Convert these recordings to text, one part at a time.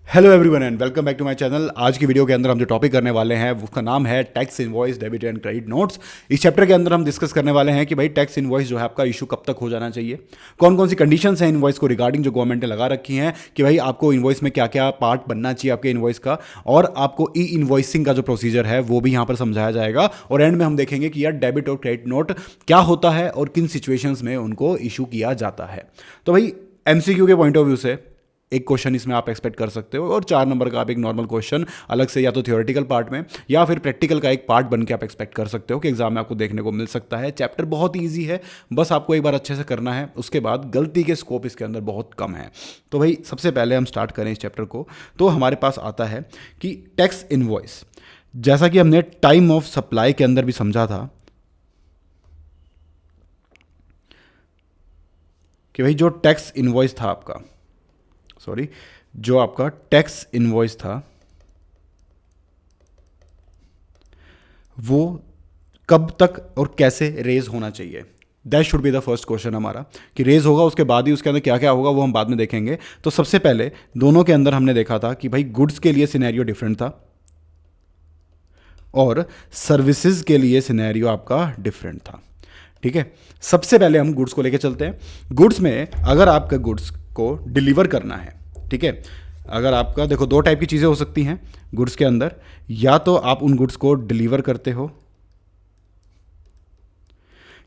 Hello everyone and welcome back to my channel. आज की video के अंदर हम जो टॉपिक करने वाले हैं उसका नाम है tax invoice, debit and credit notes. इस चैप्टर के अंदर हम डिस्कस करने वाले हैं कि भाई टैक्स इनवॉइस जो है आपका इशू कब तक हो जाना चाहिए, कौन कौन सी कंडीशंस हैं इनवॉइस को रिगार्डिंग जो गवर्नमेंट ने लगा रखी हैं कि भाई आपको इनवॉइस में क्या क्या पार्ट बनना चाहिए आपके इनवॉइस का, और आपको ई इनवॉइसिंग का जो प्रोसीजर है वो भी यहाँ पर समझाया जाएगा। और एंड में हम देखेंगे कि यार डेबिट और क्रेडिट नोट क्या होता है और किन सिचुएशंस में उनको इशू किया जाता है। तो भाई एमसीक्यू के पॉइंट ऑफ व्यू से एक क्वेश्चन इसमें आप एक्सपेक्ट कर सकते हो, और 4 नंबर का आप एक नॉर्मल क्वेश्चन अलग से या तो थियोरेटिकल पार्ट में या फिर प्रैक्टिकल का एक पार्ट बन के आप एक्सपेक्ट कर सकते हो कि एग्जाम में आपको देखने को मिल सकता है। चैप्टर बहुत ईजी है, बस आपको एक बार अच्छे से करना है, उसके बाद गलती के स्कोप इसके अंदर बहुत कम है। तो भाई सबसे पहले हम स्टार्ट करें इस चैप्टर को, तो हमारे पास आता है कि टैक्स इनवॉइस, जैसा कि हमने टाइम ऑफ सप्लाई के अंदर भी समझा था कि भाई जो टैक्स इनवॉइस था आपका, जो आपका टैक्स इनवॉइस था वो कब तक और कैसे रेज होना चाहिए। That should be the first question हमारा, कि रेज होगा उसके बाद ही उसके अंदर क्या क्या होगा वो हम बाद में देखेंगे। तो सबसे पहले दोनों के अंदर हमने देखा था कि भाई गुड्स के लिए सिनेरियो डिफरेंट था और सर्विसेज के लिए सिनेरियो आपका डिफरेंट था। ठीक है, सबसे पहले हम गुड्स को लेके चलते हैं। गुड्स में अगर आपका गुड्स को डिलीवर करना है, ठीक है, अगर आपका देखो दो टाइप की चीज़ें हो सकती हैं गुड्स के अंदर, या तो आप उन गुड्स को डिलीवर करते हो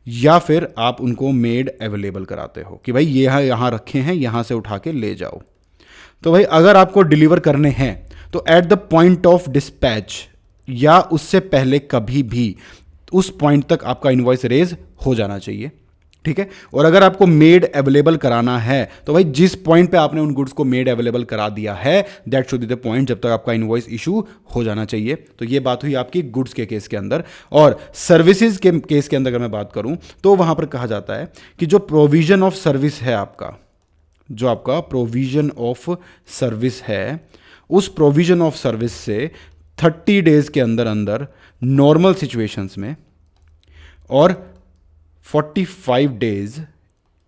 या फिर आप उनको मेड अवेलेबल कराते हो कि भाई ये यहाँ रखे हैं, यहाँ से उठा के ले जाओ। तो भाई अगर आपको डिलीवर करने हैं तो at the point of dispatch या उससे पहले कभी भी उस पॉइंट तक आपका इनवॉइस रेज हो जाना चाहिए। ठीक है, और अगर आपको मेड अवेलेबल कराना है तो भाई जिस पॉइंट पे आपने उन गुड्स को मेड अवेलेबल करा दिया है that should be the point जब तक आपका इनवॉइस इशू हो जाना चाहिए। तो ये बात हुई आपकी गुड्स के केस के अंदर। और सर्विसेज के केस के अंदर अगर मैं बात करूं तो वहां पर कहा जाता है कि जो प्रोविजन ऑफ सर्विस है आपका, जो आपका प्रोविजन ऑफ सर्विस है, उस प्रोविजन ऑफ सर्विस से 30 डेज के अंदर अंदर नॉर्मल सिचुएशंस में और 45 डेज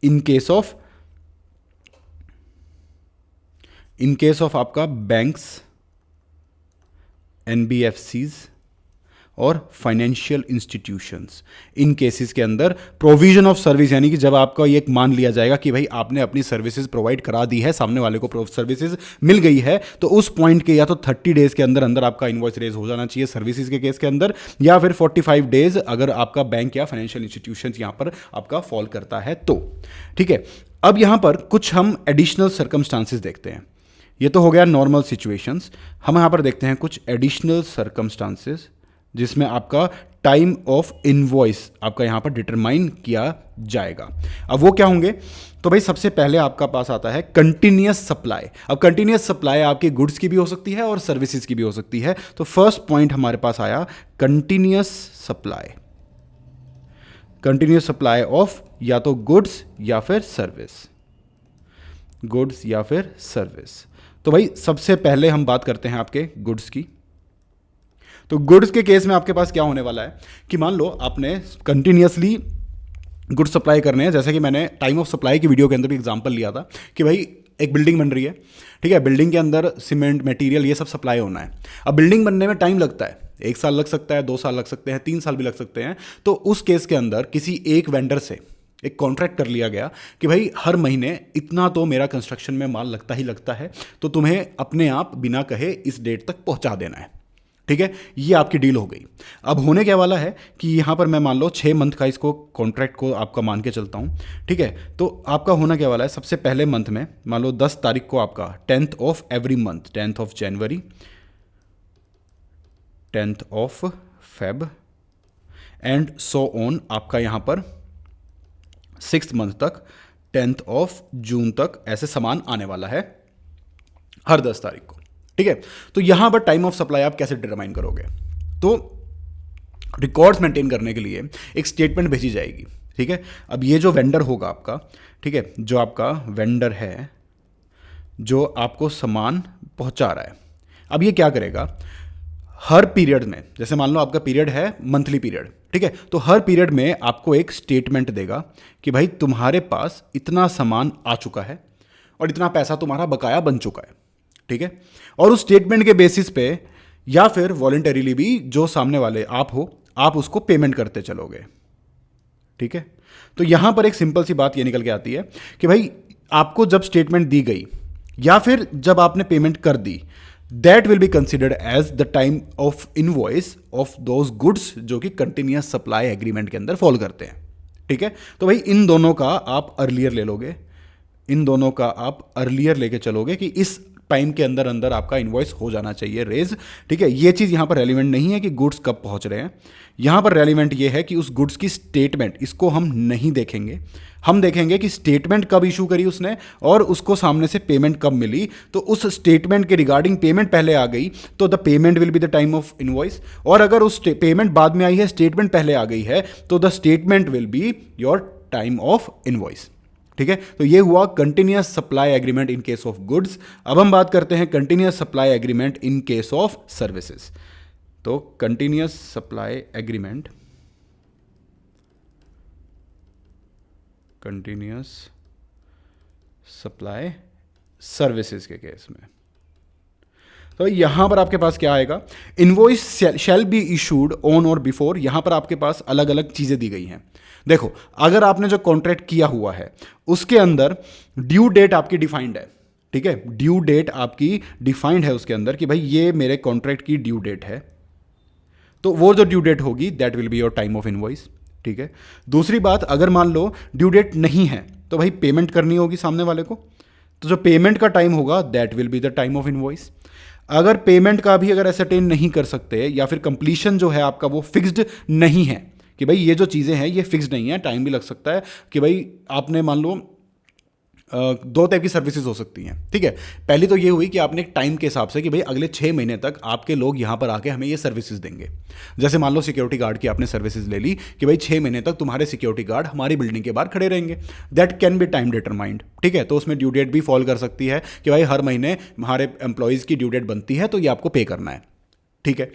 इन केस ऑफ आपका बैंक्स, एनबीएफसीज और फाइनेंशियल इंस्टीट्यूशंस, इन केसेस के अंदर प्रोविजन ऑफ सर्विस, यानी कि जब आपका ये मान लिया जाएगा कि भाई आपने अपनी सर्विसेज प्रोवाइड करा दी है, सामने वाले को सर्विसेज मिल गई है, तो उस पॉइंट के या तो 30 डेज के अंदर अंदर आपका इनवॉइस रेज हो जाना चाहिए सर्विसेज के केस के अंदर, या फिर 45 डेज अगर आपका बैंक या फाइनेंशियल इंस्टीट्यूशन यहां पर आपका फॉल करता है तो। ठीक है, अब यहां पर कुछ हम एडिशनल सर्कमस्टांसेस देखते हैं। ये तो हो गया नॉर्मल सिचुएशंस, हम यहां पर देखते हैं कुछ एडिशनल सर्कमस्टांसेस जिसमें आपका टाइम ऑफ इनवॉइस आपका यहां पर डिटरमाइन किया जाएगा। अब वो क्या होंगे, तो भाई सबसे पहले आपका पास आता है कंटिन्यूअस सप्लाई। अब कंटिन्यूअस सप्लाई आपकी गुड्स की भी हो सकती है और सर्विसेज की भी हो सकती है। तो फर्स्ट पॉइंट हमारे पास आया continuous supply, continuous supply of या तो गुड्स या फिर सर्विस, गुड्स या फिर सर्विस। तो भाई सबसे पहले हम बात करते हैं आपके गुड्स की। तो गुड्स के केस में आपके पास क्या होने वाला है कि मान लो आपने कंटिन्यूअसली गुड्स सप्लाई करने हैं, जैसे कि मैंने टाइम ऑफ सप्लाई की वीडियो के अंदर भी एग्जांपल लिया था कि भाई एक बिल्डिंग बन रही है, ठीक है, बिल्डिंग के अंदर सीमेंट, मटेरियल, ये सब सप्लाई होना है। अब बिल्डिंग बनने में टाइम लगता है, 1 साल लग सकता है, 2 साल लग सकते हैं, 3 साल भी लग सकते हैं। तो उस केस के अंदर किसी एक वेंडर से एक कॉन्ट्रैक्ट कर लिया गया कि भाई हर महीने इतना तो मेरा कंस्ट्रक्शन में माल लगता ही लगता है, तो तुम्हें अपने आप बिना कहे इस डेट तक पहुंचा देना है। ठीक है, ये आपकी डील हो गई। अब होने क्या वाला है कि यहाँ पर मैं मान लो 6 मंथ का इसको कॉन्ट्रैक्ट को आपका मान के चलता हूँ। ठीक है, तो आपका होना क्या वाला है, सबसे पहले मंथ में मान लो 10 तारीख को आपका 10th of every month, 10th of January, 10th of Feb and so on, आपका यहाँ पर 6th मंथ तक, 10th ऑफ जून तक ऐसे सामान आने वाला है हर 10 तारीख को। ठीक है, तो यहां पर टाइम ऑफ सप्लाई आप कैसे डिटरमाइन करोगे, तो रिकॉर्ड्स मेंटेन करने के लिए एक स्टेटमेंट भेजी जाएगी। ठीक है, अब ये जो वेंडर होगा आपका, ठीक है, जो आपका वेंडर है जो आपको सामान पहुंचा रहा है, अब ये क्या करेगा, हर पीरियड में, जैसे मान लो आपका पीरियड है मंथली पीरियड, ठीक है, तो हर पीरियड में आपको एक स्टेटमेंट देगा कि भाई तुम्हारे पास इतना सामान आ चुका है और इतना पैसा तुम्हारा बकाया बन चुका है। ठीक है। और उस स्टेटमेंट के बेसिस पे या फिर वॉलंटरीली भी जो सामने वाले आप हो, आप उसको पेमेंट करते चलोगे, ठीक है। तो यहां पर एक सिंपल सी बात ये निकल के आती है कि भाई आपको जब स्टेटमेंट दी गई या फिर जब आपने पेमेंट कर दी, that will be considered as the time of invoice of those goods जो कि कंटिन्यूअस सप्लाई एग्रीमेंट के अंदर फॉल करते हैं, ठीक है। तो भाई इन दोनों का आप अर्लियर ले लोगे, इन दोनों का आप अर्लियर लेके चलोगे कि इस टाइम के अंदर अंदर आपका इनवॉइस हो जाना चाहिए रेज, ठीक है। ये चीज़ यहाँ पर रेलिवेंट नहीं है कि गुड्स कब पहुँच रहे हैं, यहाँ पर रेलिवेंट ये है कि उस गुड्स की स्टेटमेंट, इसको हम नहीं देखेंगे, हम देखेंगे कि स्टेटमेंट कब इशू करी उसने और उसको सामने से पेमेंट कब मिली। तो उस स्टेटमेंट के रिगार्डिंग पेमेंट पहले आ गई तो the payment will be the time of invoice, और अगर उस पेमेंट बाद में आई है, स्टेटमेंट पहले आ गई है, तो the statement will be your time of invoice, ठीक है। तो ये हुआ continuous supply agreement in case of goods. अब हम बात करते हैं continuous supply agreement in case of services. तो continuous supply agreement, continuous supply services के केस में तो यहां पर आपके पास क्या आएगा, invoice shall be issued on or before. यहां पर आपके पास अलग अलग चीजें दी गई हैं। देखो, अगर आपने जो कॉन्ट्रैक्ट किया हुआ है उसके अंदर ड्यू डेट आपकी डिफाइंड है, ठीक है, ड्यू डेट आपकी डिफाइंड है उसके अंदर कि भाई ये मेरे कॉन्ट्रैक्ट की ड्यू डेट है, तो वो जो ड्यू डेट होगी that will be your time of invoice, ठीक है। दूसरी बात, अगर मान लो ड्यू डेट नहीं है तो भाई पेमेंट करनी होगी सामने वाले को, तो जो पेमेंट का टाइम होगा that will be the time of invoice. अगर पेमेंट का भी अगर एसरटेन नहीं कर सकते या फिर कंप्लीशन जो है आपका वो फिक्स्ड नहीं है कि भाई ये जो चीज़ें हैं ये फिक्स्ड नहीं है, टाइम भी लग सकता है कि भाई आपने मान लो दो टाइप की सर्विसेज हो सकती हैं, ठीक है। पहली तो ये हुई कि आपने एक टाइम के हिसाब से कि भाई अगले 6 महीने तक आपके लोग यहाँ पर आके हमें ये सर्विसेज देंगे। जैसे मान लो सिक्योरिटी गार्ड की आपने सर्विसेज ले ली कि भाई 6 महीने तक तुम्हारे सिक्योरिटी गार्ड हमारी बिल्डिंग के बाहर खड़े रहेंगे, that can be time determined, ठीक है। तो उसमें ड्यू डेट भी फॉल कर सकती है कि भाई हर महीने हमारे एम्प्लॉयज़ की ड्यू डेट बनती है तो ये आपको पे करना है, ठीक है।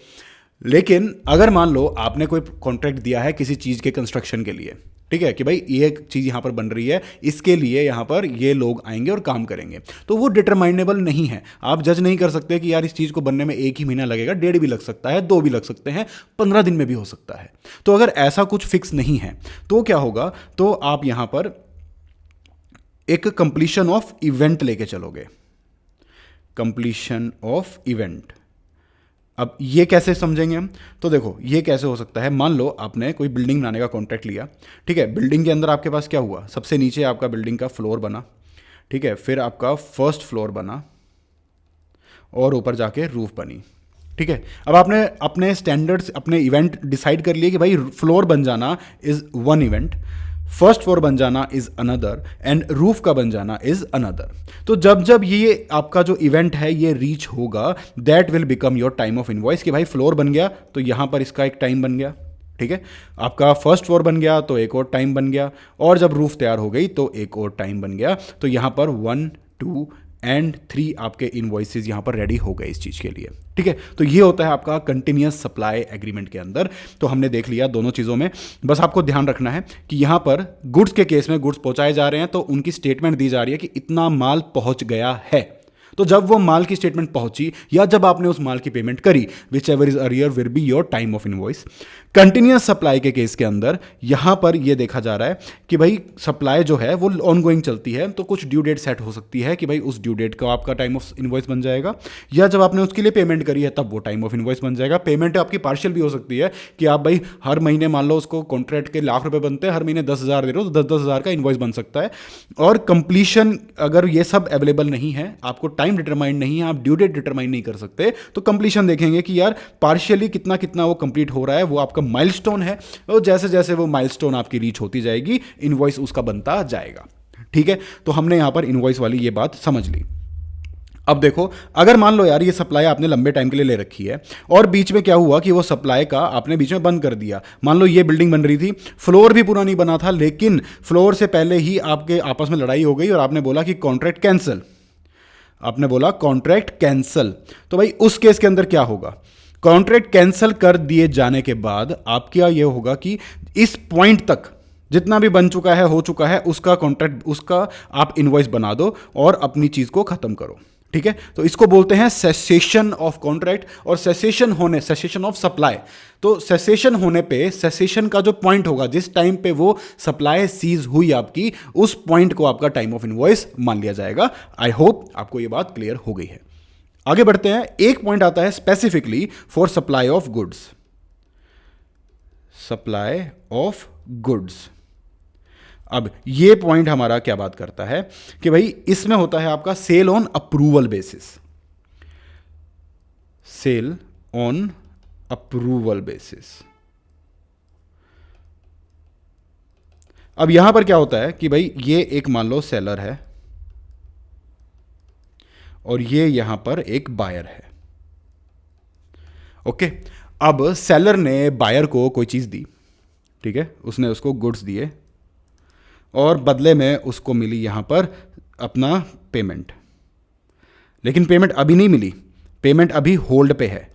लेकिन अगर मान लो आपने कोई कॉन्ट्रैक्ट दिया है किसी चीज़ के कंस्ट्रक्शन के लिए, ठीक है, कि भाई ये चीज़ यहाँ पर बन रही है, इसके लिए यहाँ पर ये लोग आएंगे और काम करेंगे, तो वो डिटरमाइनेबल नहीं है। आप जज नहीं कर सकते कि यार इस चीज़ को बनने में 1 ही महीना लगेगा, 1.5 भी लग सकता है, 2 भी लग सकते हैं, 15 दिन में भी हो सकता है। तो अगर ऐसा कुछ फिक्स नहीं है तो क्या होगा, तो आप यहाँ पर एक कंप्लीशन ऑफ इवेंट लेके चलोगे, कंप्लीशन ऑफ इवेंट। अब ये कैसे समझेंगे हम, तो देखो ये कैसे हो सकता है, मान लो आपने कोई बिल्डिंग बनाने का कॉन्ट्रैक्ट लिया, ठीक है। बिल्डिंग के अंदर आपके पास क्या हुआ, सबसे नीचे आपका बिल्डिंग का फ्लोर बना, ठीक है, फिर आपका फर्स्ट फ्लोर बना और ऊपर जाके रूफ बनी, ठीक है। अब आपने अपने स्टैंडर्ड्स, अपने इवेंट डिसाइड कर लिए कि भाई फ्लोर बन जाना is one event, first floor बन जाना इज अनदर एंड रूफ का बन जाना इज अनदर। तो जब जब ये आपका जो इवेंट है ये रीच होगा that will become your time of invoice कि भाई फ्लोर बन गया तो यहां पर इसका एक टाइम बन गया, ठीक है। आपका फर्स्ट फ्लोर बन गया तो एक और टाइम बन गया, और जब रूफ तैयार हो गई तो एक और टाइम बन गया। तो यहां पर 1, 2 एंड 3 आपके इनवॉइसेज यहाँ पर रेडी हो गए इस चीज़ के लिए, ठीक है। तो ये होता है आपका कंटिन्यूअस सप्लाई एग्रीमेंट के अंदर। तो हमने देख लिया दोनों चीज़ों में, बस आपको ध्यान रखना है कि यहाँ पर गुड्स के केस में गुड्स पहुँचाए जा रहे हैं तो उनकी स्टेटमेंट दी जा रही है कि इतना माल पहुँच गया है। तो जब वो माल की स्टेटमेंट पहुंची या जब आपने उस माल की पेमेंट करी, which ever is earlier will be your time of invoice. Continuous supply के केस के अंदर यहां पर यह देखा जा रहा है कि भाई सप्लाई जो है वो ऑनगोइंग चलती है, तो कुछ ड्यू डेट सेट हो सकती है कि भाई उस ड्यू डेट का आपका टाइम ऑफ इनवॉइस बन जाएगा, या जब आपने उसके लिए पेमेंट करी है तब वो टाइम ऑफ इनवॉइस बन जाएगा। पेमेंट आपकी पार्शियल भी हो सकती है कि आप भाई हर महीने मान लो उसको कॉन्ट्रैक्ट के ₹1,00,000 बनते हैं, हर महीने 10,000 दे रहे हो तो 10,000 10,000 का इनवॉइस बन सकता है। और कंप्लीशन अगर ये सब अवेलेबल नहीं है, आपको टाइम डिटरमाइंड नहीं है, आप ड्यू डेट डिटरमाइन नहीं कर सकते, तो कंप्लीशन देखेंगे कि यार पार्शियली कितना कितना वो कंप्लीट हो रहा है, वो आपका माइलस्टोन है, और जैसे जैसे वो माइलस्टोन आपकी रीच होती जाएगी इनवॉइस उसका बनता जाएगा, ठीक है। तो हमने यहां पर इनवॉइस वाली ये बात समझ ली। अब देखो, अगर मान लो यार ये सप्लाई आपने लंबे टाइम के लिए ले रखी है और बीच में क्या हुआ कि वो सप्लाई का आपने बीच में बंद कर दिया। मान लो ये बिल्डिंग बन रही थी, फ्लोर भी पूरा नहीं बना था, लेकिन फ्लोर से पहले ही आपके आपस में लड़ाई हो गई और आपने बोला कि कॉन्ट्रैक्ट कैंसिल, आपने बोला कॉन्ट्रैक्ट कैंसिल। तो भाई उस केस के अंदर क्या होगा, कॉन्ट्रैक्ट कैंसिल कर दिए जाने के बाद आपका यह होगा कि इस पॉइंट तक जितना भी बन चुका है, हो चुका है, उसका कॉन्ट्रैक्ट, उसका आप इनवॉइस बना दो और अपनी चीज़ को ख़त्म करो, ठीक है, तो इसको बोलते हैं सेसेशन ऑफ कॉन्ट्रैक्ट और सेसेशन ऑफ सप्लाई। तो सेसेशन होने पे सेसेशन का जो पॉइंट होगा, जिस टाइम पे वो सप्लाई सीज हुई आपकी, उस पॉइंट को आपका टाइम ऑफ इनवॉइस मान लिया जाएगा। आई होप आपको ये बात क्लियर हो गई है। आगे बढ़ते हैं। एक पॉइंट आता है specifically for supply of goods. Supply of goods, अब ये पॉइंट हमारा क्या बात करता है कि भाई इसमें होता है आपका sale on approval basis. Sale on approval basis. अब यहां पर क्या होता है कि भाई ये एक मान लो सेलर है और ये यहां पर एक बायर है। ओके, अब सेलर ने बायर को कोई चीज दी, ठीक है, उसने उसको गुड्स दिए और बदले में उसको मिली यहां पर अपना पेमेंट। लेकिन पेमेंट अभी नहीं मिली, पेमेंट अभी होल्ड पे है।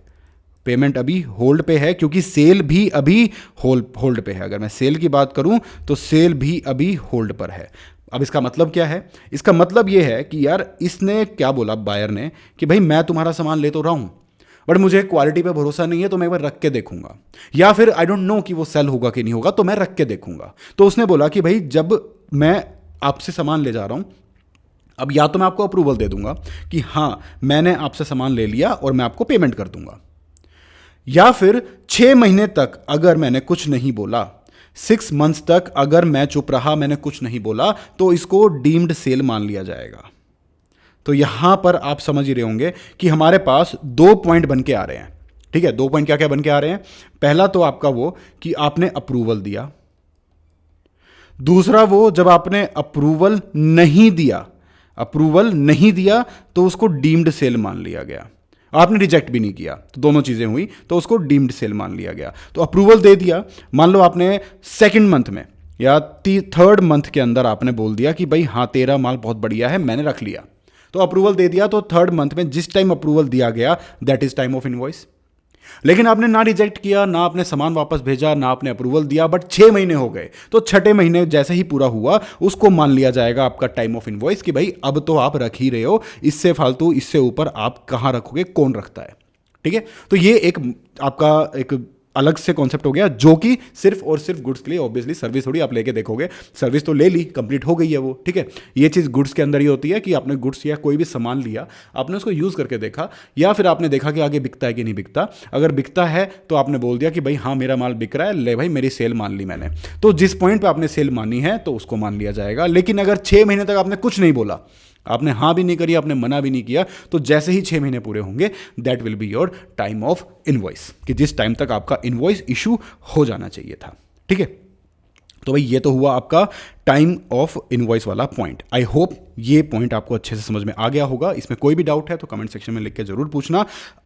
पेमेंट अभी होल्ड पे है क्योंकि सेल भी अभी होल्ड पे है। अगर मैं सेल की बात करूं तो सेल भी अभी होल्ड पर है। अब इसका मतलब क्या है? इसका मतलब यह है कि यार इसने क्या बोला बायर ने कि भाई मैं तुम्हारा सामान ले तो रहा हूं बट मुझे क्वालिटी पे भरोसा नहीं है, तो मैं एक बार रख के देखूंगा, या फिर आई डोंट नो कि वो सेल होगा कि नहीं होगा, तो मैं रख के देखूंगा। तो उसने बोला कि भाई जब मैं आपसे सामान ले जा रहा हूं, अब या तो मैं आपको अप्रूवल दे दूंगा कि हाँ मैंने आपसे सामान ले लिया और मैं आपको पेमेंट कर दूंगा, या फिर 6 महीने तक अगर मैंने कुछ नहीं बोला, 6 मंथ्स तक अगर मैं चुप रहा, मैंने कुछ नहीं बोला, तो इसको डीम्ड सेल मान लिया जाएगा। तो यहां पर आप समझ ही रहे होंगे कि हमारे पास 2 पॉइंट बन के आ रहे हैं। ठीक है, 2 पॉइंट क्या क्या बन के आ रहे हैं? पहला तो आपका वो कि आपने अप्रूवल दिया, दूसरा वो जब आपने अप्रूवल नहीं दिया तो उसको डीम्ड सेल मान लिया गया। आपने रिजेक्ट भी नहीं किया, तो दोनों चीजें हुई, तो उसको डीम्ड सेल मान लिया गया। तो अप्रूवल दे दिया, मान लो आपने 2nd मंथ में या 3rd मंथ के अंदर आपने बोल दिया कि भाई हाँ तेरा माल बहुत बढ़िया है, मैंने रख लिया, तो अप्रूवल दे दिया। तो 3rd मंथ में जिस टाइम अप्रूवल दिया गया that is time of invoice. लेकिन आपने ना रिजेक्ट किया, ना आपने सामान वापस भेजा, ना आपने अप्रूवल दिया, बट 6 महीने हो गए, तो 6ठे महीने जैसे ही पूरा हुआ उसको मान लिया जाएगा आपका टाइम ऑफ इनवॉइस कि भाई अब तो आप रख ही रहे हो, इससे फालतू इससे ऊपर आप कहां रखोगे, कौन रखता है। ठीक है, तो ये एक आपका एक अलग से कॉन्सेप्ट हो गया जो कि सिर्फ और सिर्फ गुड्स के लिए। ऑब्वियसली सर्विस थोड़ी आप लेके देखोगे, सर्विस तो ले ली, कंप्लीट हो गई है वो। ठीक है, ये चीज़ गुड्स के अंदर ही होती है कि आपने गुड्स या कोई भी सामान लिया, आपने उसको यूज़ करके देखा, या फिर आपने देखा कि आगे बिकता है कि नहीं बिकता। अगर बिकता है तो आपने बोल दिया कि भाई हाँ मेरा माल बिक रहा है, ले भाई मेरी सेल मान ली मैंने। तो जिस पॉइंट पर आपने सेल मानी है तो उसको मान लिया जाएगा। लेकिन अगर 6 महीने तक आपने कुछ नहीं बोला, आपने हाँ भी नहीं करी, आपने मना भी नहीं किया, तो जैसे ही 6 महीने पूरे होंगे that will be your time of invoice, कि जिस टाइम तक आपका इनवॉइस इशू हो जाना चाहिए था। ठीक है, तो भाई ये तो हुआ आपका टाइम ऑफ इनवॉइस वाला पॉइंट। आई होप ये पॉइंट आपको अच्छे से समझ में आ गया होगा। इसमें कोई भी डाउट है तो कमेंट सेक्शन में लिख के जरूर पूछना।